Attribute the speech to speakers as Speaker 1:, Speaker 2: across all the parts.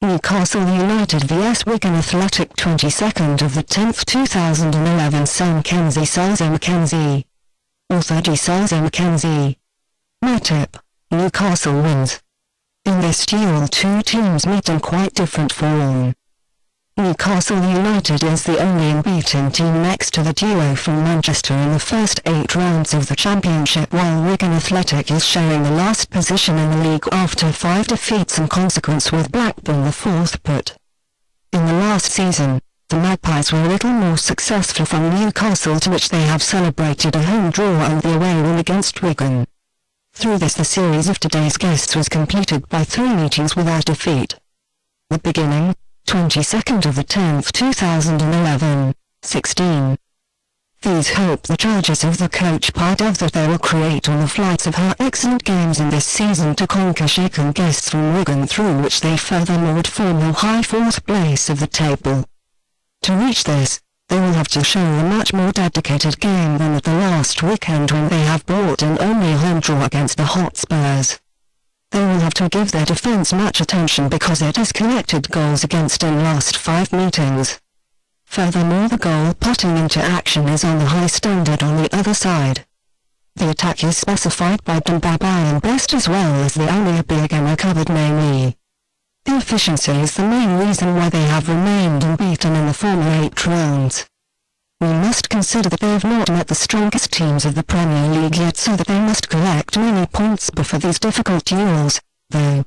Speaker 1: Newcastle United vs Wigan Athletic 22nd of the 10th 2011 SelMcKenzie Selzer-McKenzie. Author D.Selzer-McKenzie. My tip: Newcastle wins. In this duel two teams meet in quite different form. Newcastle United is the only unbeaten team next to the duo from Manchester in the first 8 rounds of the Championship, while Wigan Athletic is sharing the last position in the league after 5 defeats in consequence, with Blackburn the 4th put. In the last season, the Magpies were a little more successful from Newcastle, to which they have celebrated a home draw and the away win against Wigan. Through this, the series of today's guests was completed by 3 meetings without defeat. The beginning, 22nd of the 10th 2011, 16. These hope the charges of the coach Pardev that they will create on the flights of her excellent games in this season to conquer shaken guests from Wigan, through which they furthermore would form the high 4th place of the table. To reach this, they will have to show a much more dedicated game than at the last weekend, when they have brought in only a home draw against the Hotspurs. They will have to give their defence much attention, because it has collected goals against in last 5 meetings. Furthermore, the goal putting into action is on the high standard on the other side. The attack is specified by Demba Ba and best, as well as the Ameobi again recovered mainly. The efficiency is the main reason why they have remained unbeaten in the former 8 rounds. We must consider that they have not met the strongest teams of the Premier League yet, so that they must collect many points before these difficult duels, though.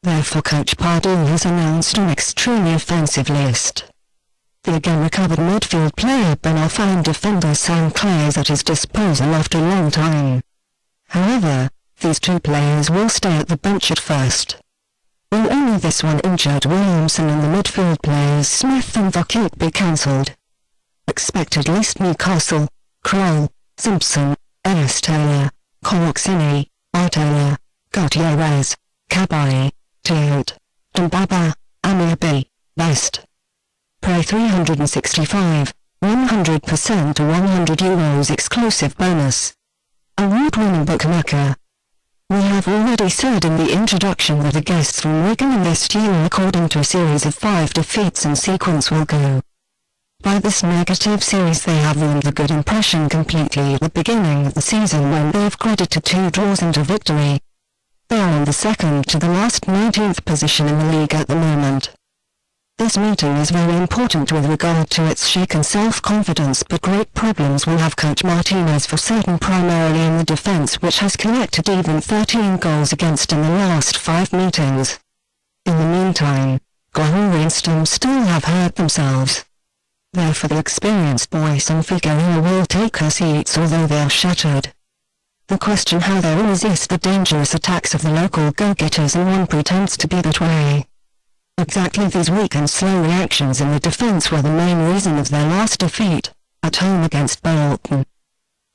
Speaker 1: Therefore coach Pardew has announced an extremely offensive list. The again recovered midfield player Ben Arfa and defender Sam Clay is at his disposal after a long time. However, these 2 players will stay at the bench at first. Will only this one injured Williamson and the midfield players Smith and Vuckic be cancelled? Expected list: Newcastle, Kroll, Simpson, Ellis Taylor, Coxini, Taylor, Gutierrez, Cabaye, Teot, Demba Ba, Ameobi, Best. Pray 365, 100% or €100 exclusive bonus. Award-winning bookmaker. We have already said in the introduction that the guests from Wigan in this duel, according to a series of 5 defeats in sequence, will go. By this negative series they have ruined the good impression completely at the beginning of the season, when they have credited 2 draws into victory. They are on the second to the last 19th position in the league at the moment. This meeting is very important with regard to its shaken self-confidence, but great problems will have coach Martinez for certain, primarily in the defence, which has collected even 13 goals against in the last 5 meetings. In the meantime, Gahuri and Stum still have hurt themselves. Therefore the experienced boys and Figueroa will take their seats, although they are shattered. The question how they will resist the dangerous attacks of the local go-getters, and one pretends to be that way. Exactly these weak and slow reactions in the defence were the main reason of their last defeat, at home against Bolton.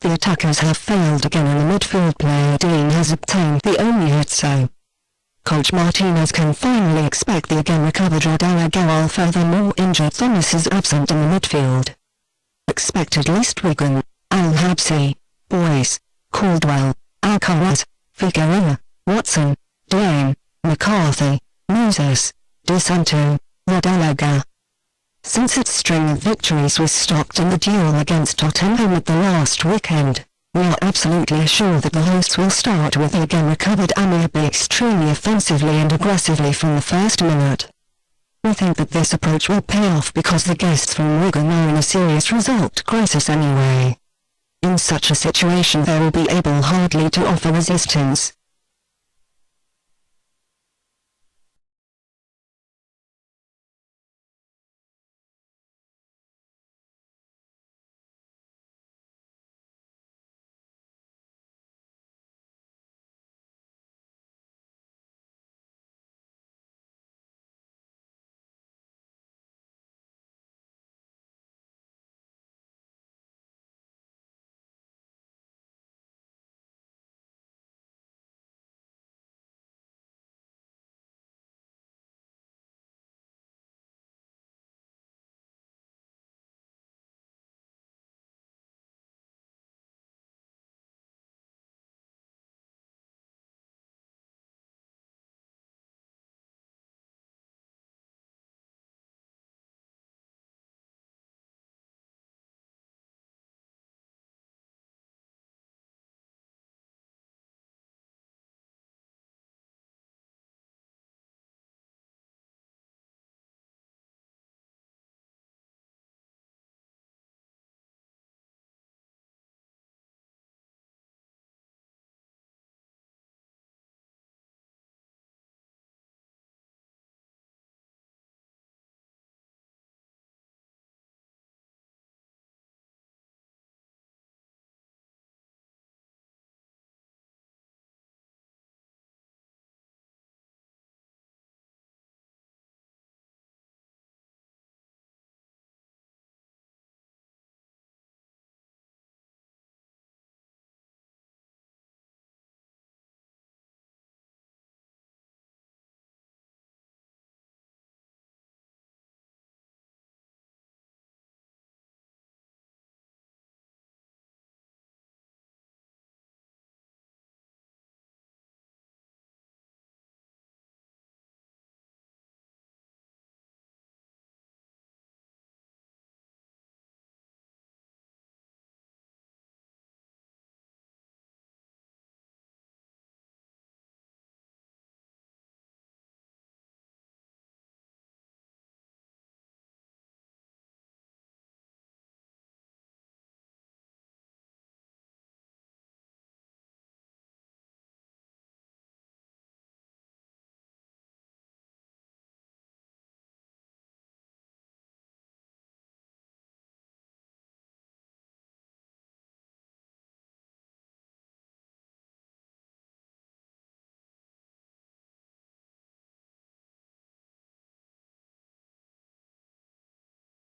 Speaker 1: The attackers have failed again, and the midfield player Dean has obtained the only hit, so coach Martinez can finally expect the again recovered Rodella Gowal. Furthermore, injured Thomas is absent in the midfield. Expected list: Wigan, Al-Habsi, Boyce, Caldwell, Alcaraz, Figueroa, Watson, Dane, McCarthy, Moses, DeSanto, Rodella. Since its string of victories was stopped in the duel against Tottenham at the last weekend, we are absolutely assured that the hosts will start with the again recovered Ameobi extremely offensively and aggressively from the first minute. We think that this approach will pay off, because the guests from Wigan are in a serious result crisis anyway. In such a situation they will be able hardly to offer resistance.